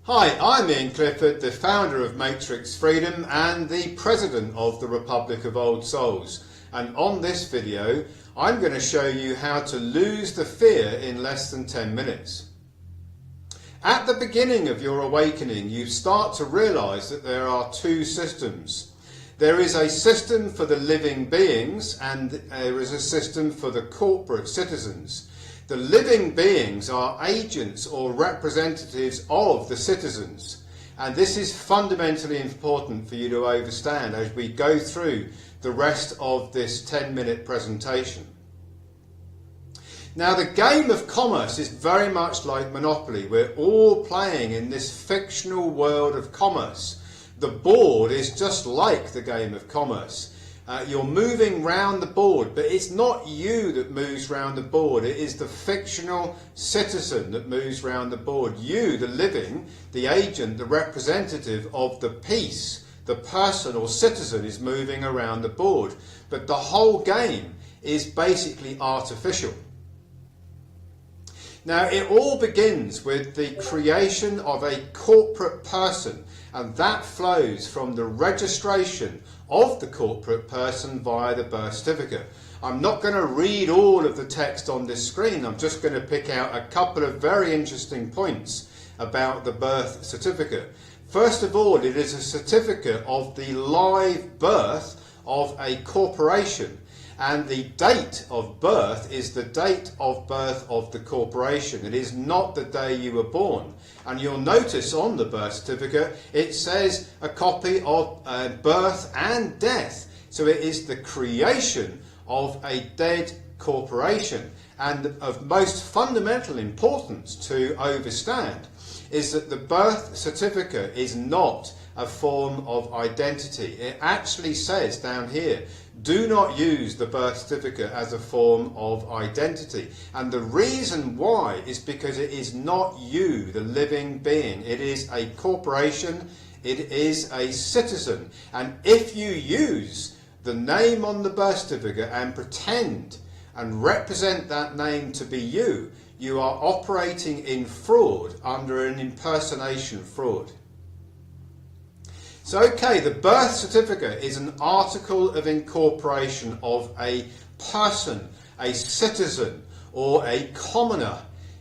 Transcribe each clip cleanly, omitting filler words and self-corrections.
Hi, I'm Iain Clifford, the founder of Mátrixfreedom and the president of the Republic of Old Souls. And on this video, I'm going to show you how to lose the fear in less than 10 minutes. At the beginning of your awakening, you start to realise that there are two systems. There is a system for the living beings and there is a system for the corporate citizens. The living beings are agents or representatives of the citizens, and this is fundamentally important for you to understand as we go through the rest of this 10-minute presentation. Now, the game of commerce is very much like Monopoly. We're all playing in this fictional world of commerce. The board is just like the game of commerce. You're moving round the board, but it's not you that moves round the board. It is the fictional citizen that moves round the board. You, the living, the agent, the representative of the piece, the person or citizen is moving around the board. But the whole game is basically artificial. Now, it all begins with the creation of a corporate person, and that flows from the registration of the corporate person via the birth certificate. I'm not going to read all of the text on this screen. I'm just going to pick out a couple of very interesting points about the birth certificate. First of all, it is a certificate of the live birth of a corporation. And the date of birth is the date of birth of the corporation. It is not the day you were born. And you'll notice on the birth certificate, it says a copy of birth and death. So it is the creation of a dead corporation. And of most fundamental importance to understand is that the birth certificate is not a form of identity. It actually says down here, do not use the birth certificate as a form of identity. And the reason why is because it is not you, the living being. It is a corporation. It is a citizen. And if you use the name on the birth certificate and pretend and represent that name to be you, you are operating in fraud under an impersonation fraud. So, okay, the birth certificate is an article of incorporation of a person, a citizen, or a commoner.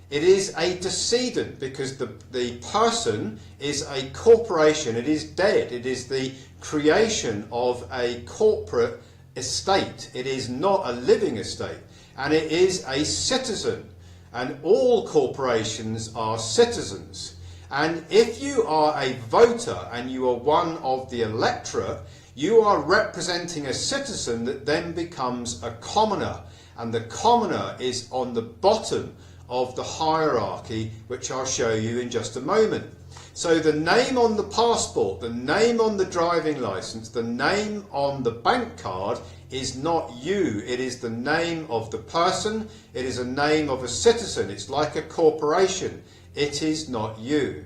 It is a decedent because the person is a corporation. It is dead. It is the creation of a corporate estate. It is not a living estate. And it is a citizen. And all corporations are citizens. And if you are a voter and you are one of the electorate, you are representing a citizen that then becomes a commoner. And the commoner is on the bottom of the hierarchy, which I'll show you in just a moment. So the name on the passport, the name on the driving license, the name on the bank card is not you. It is the name of the person. It is a name of a citizen. It's like a corporation. It is not you.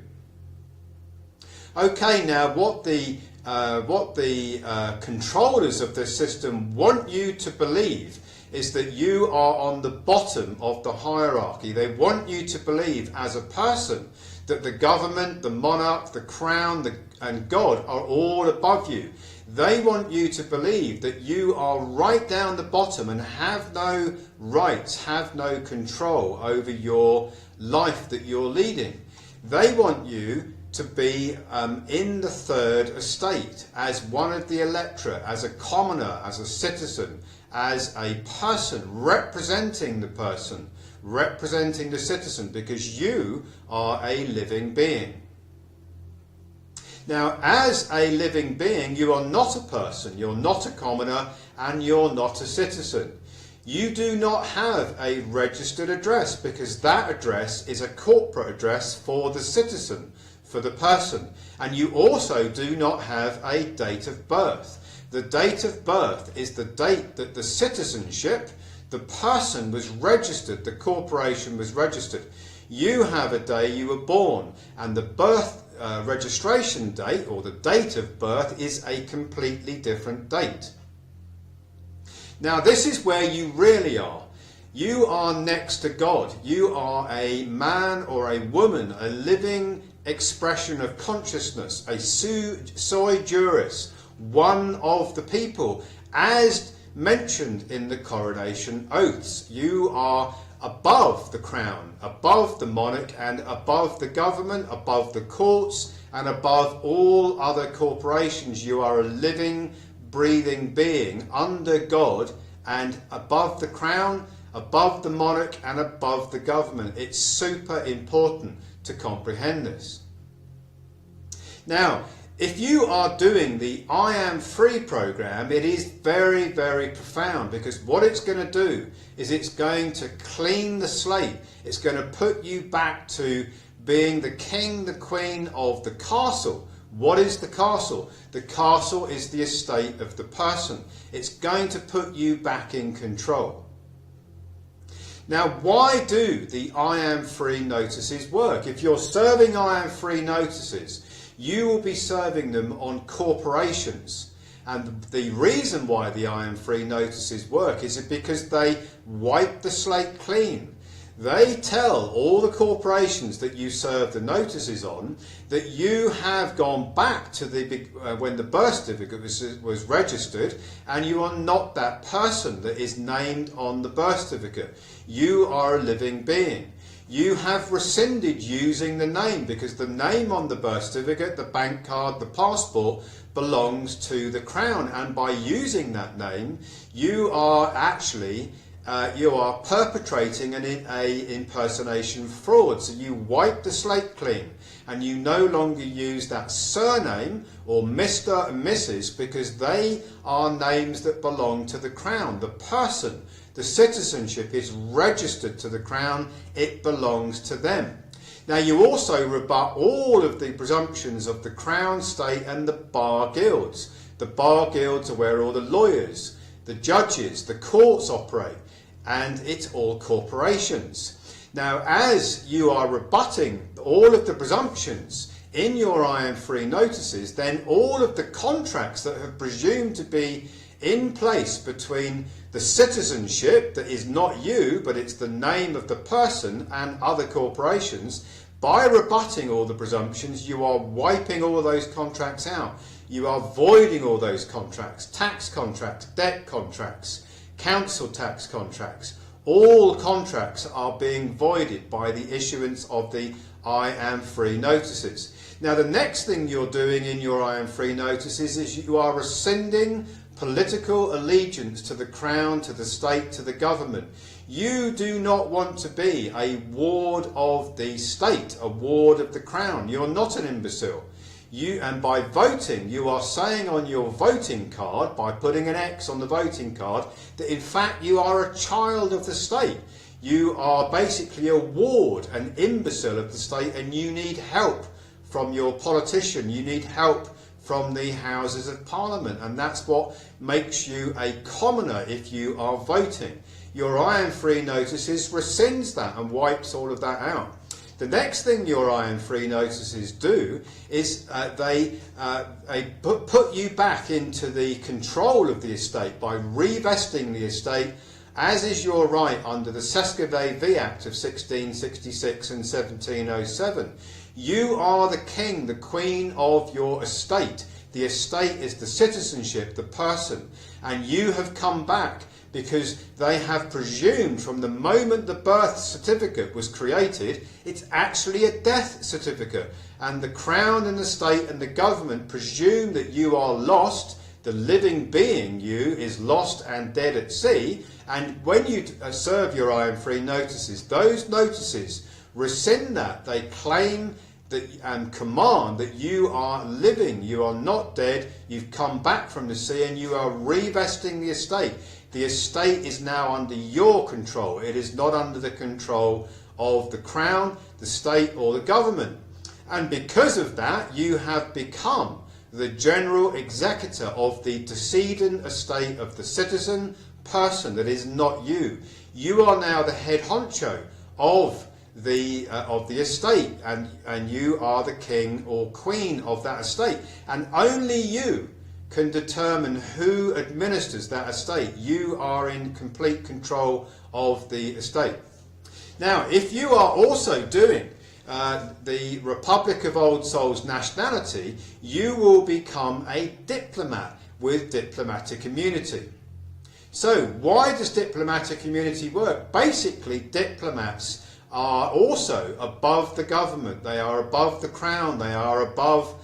Okay, now what the controllers of this system want you to believe is that you are on the bottom of the hierarchy. They want you to believe as a person that the government, the monarch, the crown, and God are all above you. They want you to believe that you are right down the bottom and have no rights, have no control over your life that you're leading. They want you to be in the third estate as one of the electorate, as a commoner, as a citizen, as a person representing the person, representing the citizen, because you are a living being. Now, as a living being, you are not a person, you're not a commoner, and you're not a citizen. You do not have a registered address because that address is a corporate address for the citizen, for the person. And you also do not have a date of birth. The date of birth is the date that the citizenship, the person was registered, the corporation was registered. You have a day you were born, and the birth registration date, or the date of birth, is a completely different date. Now, this is where you really are. You are next to God. You are a man or a woman, a living expression of consciousness, a sui juris, one of the people, as mentioned in the coronation oaths. You are above the crown, above the monarch, and above the government, above the courts, and above all other corporations. You are a living, breathing being under God and above the crown, above the monarch, and above the government. It's super important to comprehend this. Now, if you are doing the I Am Free program, it is very, very profound, because what it's going to do is it's going to clean the slate. It's going to put you back to being the king, the queen of the castle. What is the castle? The castle is the estate of the person. It's going to put you back in control. Now, why do the I Am Free notices work? If you're serving I Am Free notices, you will be serving them on corporations. And the reason why the I Am Free notices work is because they wipe the slate clean. They tell all the corporations that you serve the notices on that you have gone back to when the birth certificate was registered, and you are not that person that is named on the birth certificate. You are a living being. You have rescinded using the name, because the name on the birth certificate, the bank card, the passport belongs to the crown, and by using that name you are actually you are perpetrating an impersonation fraud. So you wipe the slate clean, and you no longer use that surname or Mr. and Mrs. because they are names that belong to the crown. The person, the citizenship is registered to the crown. It belongs to them. Now, you also rebut all of the presumptions of the crown, state and the bar guilds. The bar guilds are where all the lawyers, the judges, the courts operate, and it's all corporations. Now, as you are rebutting all of the presumptions in your I Am Free notices, then all of the contracts that have presumed to be in place between the citizenship that is not you, but it's the name of the person, and other corporations, by rebutting all the presumptions, you are wiping all those contracts out. You are voiding all those contracts, tax contracts, debt contracts, council tax contracts. All contracts are being voided by the issuance of the I Am Free notices. Now, the next thing you're doing in your I Am Free notices is you are rescinding political allegiance to the crown, to the state, to the government. You do not want to be a ward of the state, a ward of the crown. You're not an imbecile. And by voting, you are saying on your voting card, by putting an X on the voting card, that in fact you are a child of the state. You are basically a ward, an imbecile of the state, and you need help from your politician. You need help from the Houses of Parliament, and that's what makes you a commoner if you are voting. Your I Am Free notices rescinds that and wipes all of that out. The next thing your I Am Free notices do is they put you back into the control of the estate by revesting the estate, as is your right under the Sesquivay V Act of 1666 and 1707. You are the king, the queen of your estate. The estate is the citizenship, the person, and you have come back because they have presumed from the moment the birth certificate was created, it's actually a death certificate. And the crown and the state and the government presume that you are lost. The living being, you, is lost and dead at sea. And when you serve your I Am Free notices, those notices rescind that. They claim that and command that you are living, you are not dead, you've come back from the sea, and you are revesting the estate. The estate is now under your control. It is not under the control of the crown, the state or the government. And because of that, you have become the general executor of the decedent estate of the citizen person that is not you. You are now the head honcho of the estate, and you are the king or queen of that estate, and only you can determine who administers that estate. You are in complete control of the estate. Now, if you are also doing the Republic of Old Souls nationality, you will become a diplomat with diplomatic immunity. So, why does diplomatic immunity work? Basically, diplomats are also above the government, they are above the crown, they are above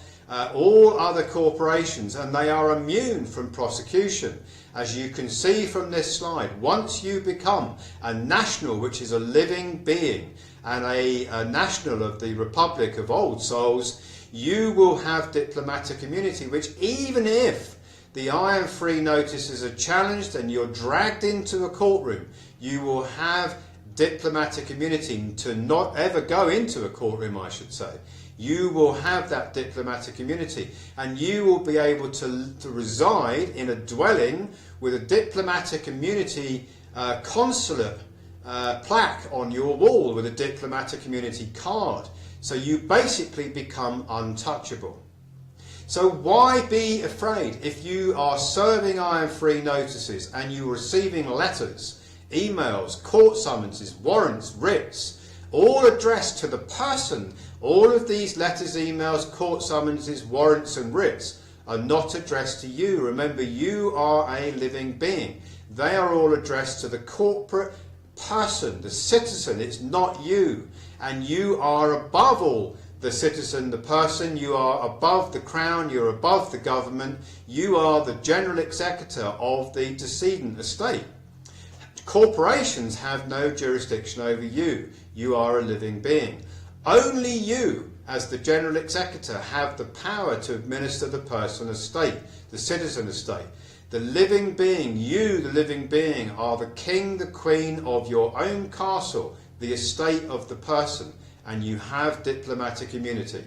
all other corporations, and they are immune from prosecution. As you can see from this slide, once you become a national, which is a living being, and a national of the Republic of Old Souls, you will have diplomatic immunity, which even if the Iron Free notices are challenged and you're dragged into a courtroom, you will have diplomatic immunity to not ever go into a courtroom, I should say. You will have that diplomatic immunity, and you will be able to reside in a dwelling with a diplomatic immunity consulate plaque on your wall with a diplomatic immunity card. So you basically become untouchable. So why be afraid if you are serving Iron Free notices and you're receiving letters, emails, court summonses, warrants, writs, all addressed to the person? All of these letters, emails, court summonses, warrants and writs are not addressed to you. Remember, you are a living being. They are all addressed to the corporate person, the citizen. It's not you. And you are above all the citizen, the person. You are above the crown. You're above the government. You are the general executor of the decedent estate. Corporations have no jurisdiction over you. You are a living being. Only you, as the general executor, have the power to administer the person estate, the citizen estate. The living being, you, the living being, are the king, the queen of your own castle, the estate of the person, and you have diplomatic immunity.